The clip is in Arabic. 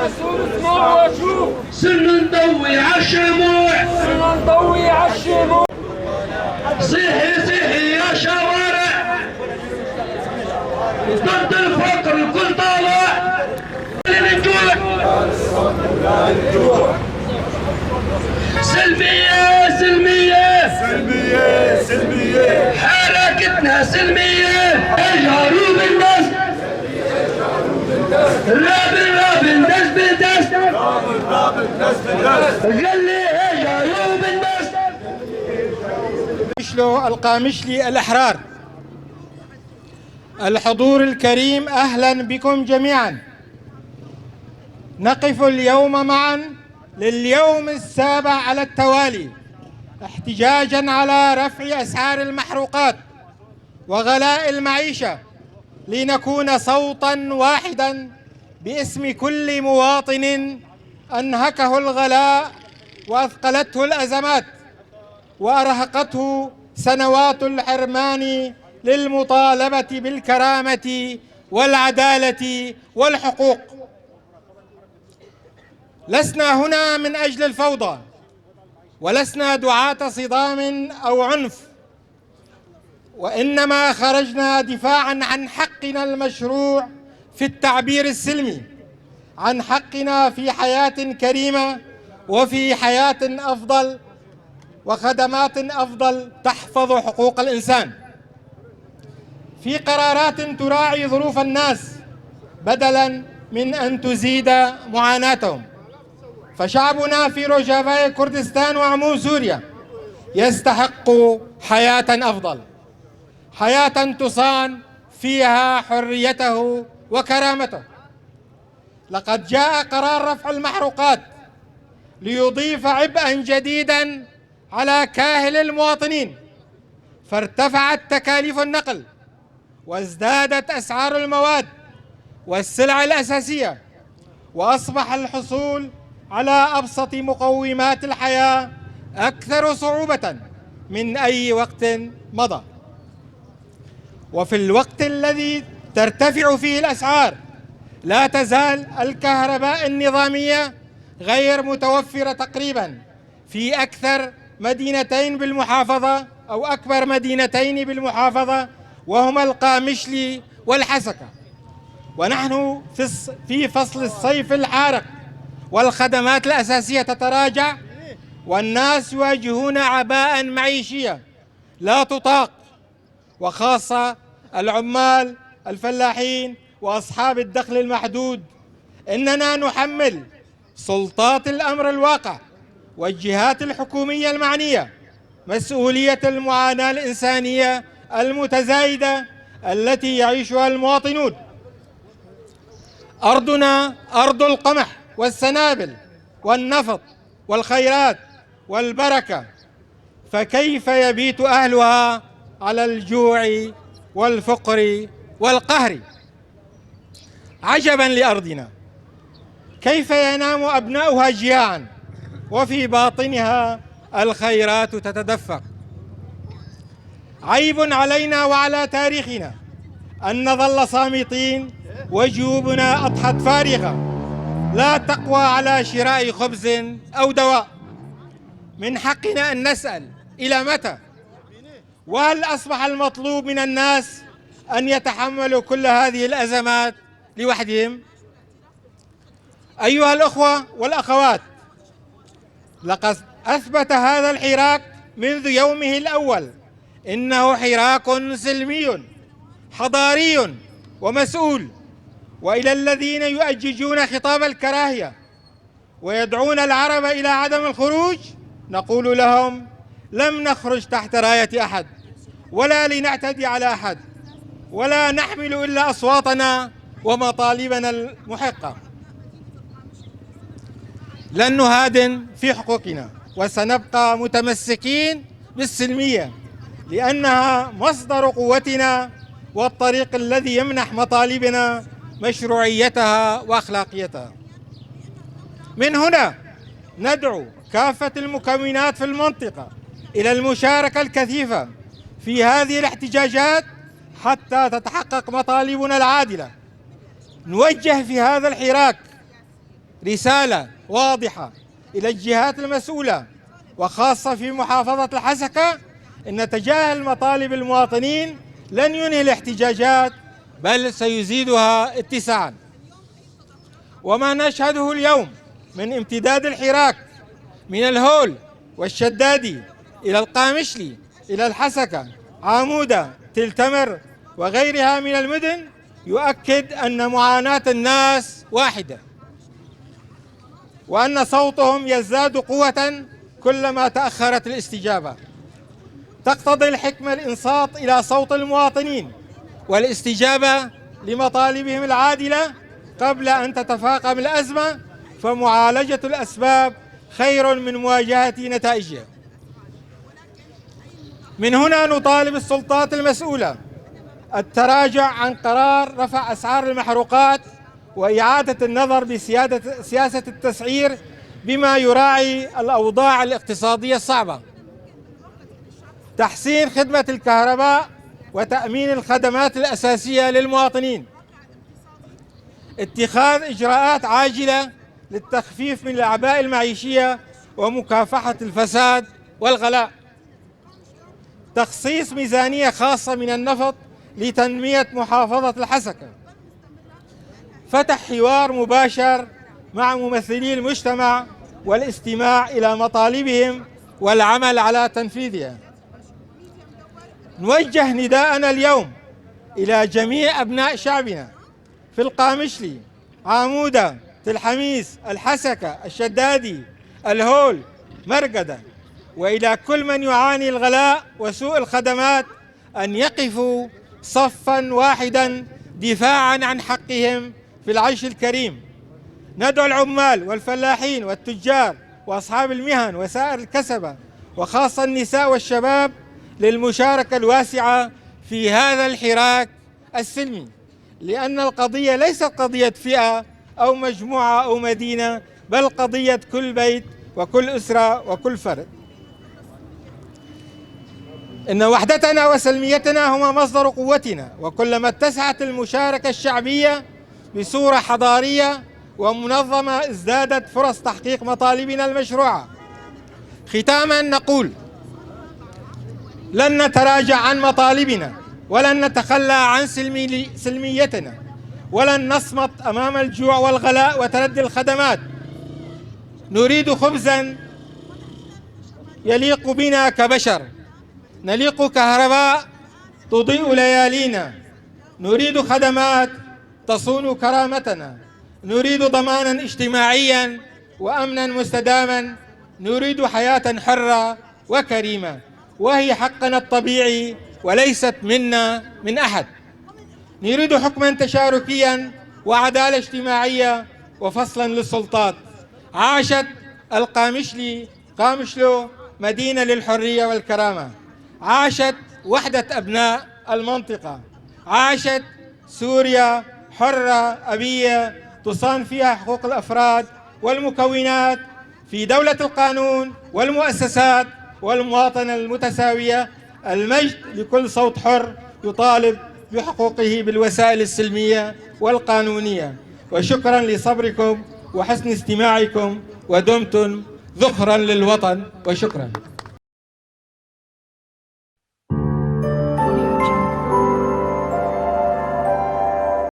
مسؤول اسمع واشوف، سن نضوي عالشموع، سن نضوي عالشموع. صيحي صيحي يا شوارع، ضد الفقر الكل طالع للجوع. سلمية سلمية سلمية سلمية، حركتنا سلمية. اجهروا بالناس، رابن دس بدس، رابن دس بدس، غلي اجهروا بالناس. القامشلي الأحرار، الحضور الكريم، أهلا بكم جميعا. نقف اليوم معا لليوم السابع على التوالي احتجاجا على رفع أسعار المحروقات وغلاء المعيشة، لنكون صوتا واحدا باسم كل مواطن أنهكه الغلاء وأثقلته الأزمات وأرهقته سنوات الحرمان، للمطالبة بالكرامة والعدالة والحقوق. لسنا هنا من أجل الفوضى، ولسنا دعاة صدام أو عنف، وإنما خرجنا دفاعاً عن حقنا المشروع في التعبير السلمي، عن حقنا في حياة كريمة وفي حياة أفضل وخدمات أفضل تحفظ حقوق الإنسان، في قرارات تراعي ظروف الناس بدلاً من أن تزيد معاناتهم. فشعبنا في روجافا كردستان وعموم سوريا يستحق حياة أفضل، حياة تصان فيها حريته وكرامته. لقد جاء قرار رفع المحروقات ليضيف عبئاً جديداً على كاهل المواطنين، فارتفعت تكاليف النقل وازدادت أسعار المواد والسلع الأساسية، وأصبح الحصول على أبسط مقومات الحياة أكثر صعوبة من أي وقت مضى. وفي الوقت الذي ترتفع فيه الأسعار لا تزال الكهرباء النظامية غير متوفرة تقريبا في أكثر مدينتين بالمحافظة أو أكبر مدينتين بالمحافظة، وهما القامشلي والحسكة. ونحن في فصل الصيف الحارق، والخدمات الأساسية تتراجع، والناس يواجهون عباء معيشية لا تطاق، وخاصة العمال الفلاحين وأصحاب الدخل المحدود. إننا نحمل سلطات الأمر الواقع والجهات الحكومية المعنية مسؤولية المعاناة الإنسانية المتزايدة التي يعيشها المواطنون. أرضنا أرض القمح والسنابل والنفط والخيرات والبركة، فكيف يبيت أهلها على الجوع والفقر والقهر؟ عجبا لأرضنا، كيف ينام أبناؤها جياعا وفي باطنها الخيرات تتدفق؟ عيب علينا وعلى تاريخنا أن نظل صامتين وجيوبنا أضحت فارغة لا تقوى على شراء خبز أو دواء. من حقنا أن نسأل إلى متى؟ وهل أصبح المطلوب من الناس أن يتحملوا كل هذه الأزمات لوحدهم؟ أيها الأخوة والأخوات، لقد أثبت هذا الحراك منذ يومه الأول إنه حراك سلمي حضاري ومسؤول. وإلى الذين يؤججون خطاب الكراهية ويدعون العرب إلى عدم الخروج نقول لهم: لم نخرج تحت راية أحد، ولا لنعتدي على أحد، ولا نحمل إلا أصواتنا ومطالبنا المحقة. لن نهادن في حقوقنا، وسنبقى متمسكين بالسلمية، لأنها مصدر قوتنا والطريق الذي يمنح مطالبنا مشروعيتها وأخلاقيتها. من هنا ندعو كافة المكونات في المنطقة إلى المشاركة الكثيفة في هذه الاحتجاجات حتى تتحقق مطالبنا العادلة. نوجه في هذا الحراك رسالة واضحة إلى الجهات المسؤولة وخاصة في محافظة الحسكة إن تجاهل مطالب المواطنين لن ينهي الاحتجاجات بل سيزيدها اتساعا. وما نشهده اليوم من امتداد الحراك من الهول والشدادي إلى القامشلي إلى الحسكة عامودة تل تمر وغيرها من المدن يؤكد أن معاناة الناس واحدة، وأن صوتهم يزداد قوة كلما تأخرت الاستجابة. تقتضي الحكمة الإنصات إلى صوت المواطنين والاستجابة لمطالبهم العادلة قبل أن تتفاقم الأزمة، فمعالجة الأسباب خير من مواجهة نتائجها. من هنا نطالب السلطات المسؤولة التراجع عن قرار رفع أسعار المحروقات وإعادة النظر بسياسة التسعير بما يراعي الأوضاع الاقتصادية الصعبة، تحسين خدمة الكهرباء وتأمين الخدمات الأساسية للمواطنين، اتخاذ إجراءات عاجلة للتخفيف من الأعباء المعيشية ومكافحة الفساد والغلاء، تخصيص ميزانية خاصة من النفط لتنمية محافظة الحسكة، فتح حوار مباشر مع ممثلي المجتمع والاستماع إلى مطالبهم والعمل على تنفيذها. نوجه نداءنا اليوم إلى جميع أبناء شعبنا في القامشلي، عامودة، تل حميس، الحسكة، الشدادي، الهول، مرقدة، وإلى كل من يعاني الغلاء وسوء الخدمات أن يقفوا صفا واحدا دفاعا عن حقهم في العيش الكريم. ندعو العمال والفلاحين والتجار وأصحاب المهن وسائر الكسبة وخاصة النساء والشباب للمشاركة الواسعة في هذا الحراك السلمي، لأن القضية ليست قضية فئة أو مجموعة أو مدينة، بل قضية كل بيت وكل أسرة وكل فرد. إن وحدتنا وسلميتنا هما مصدر قوتنا، وكلما اتسعت المشاركة الشعبية بصورة حضارية ومنظمة ازدادت فرص تحقيق مطالبنا المشروعة. ختاما نقول: لن نتراجع عن مطالبنا، ولن نتخلى عن سلميتنا، ولن نصمت أمام الجوع والغلاء وتردي الخدمات. نريد خبزا يليق بنا كبشر، نليق كهرباء تضيء ليالينا، نريد خدمات تصون كرامتنا، نريد ضمانا اجتماعيا وأمنا مستداما، نريد حياة حرة وكريمة، وهي حقنا الطبيعي وليست منا من أحد. نريد حكما تشاركيا وعدالة اجتماعية وفصلا للسلطات. عاشت القامشلي قامشلو مدينة للحرية والكرامة، عاشت وحدة أبناء المنطقة، عاشت سوريا حرة أبية تصان فيها حقوق الأفراد والمكونات في دولة القانون والمؤسسات والمواطنة المتساوية. المجد لكل صوت حر يطالب بحقوقه بالوسائل السلمية والقانونية. وشكرا لصبركم وحسن استماعكم، ودمتم ذخرا للوطن. وشكرا.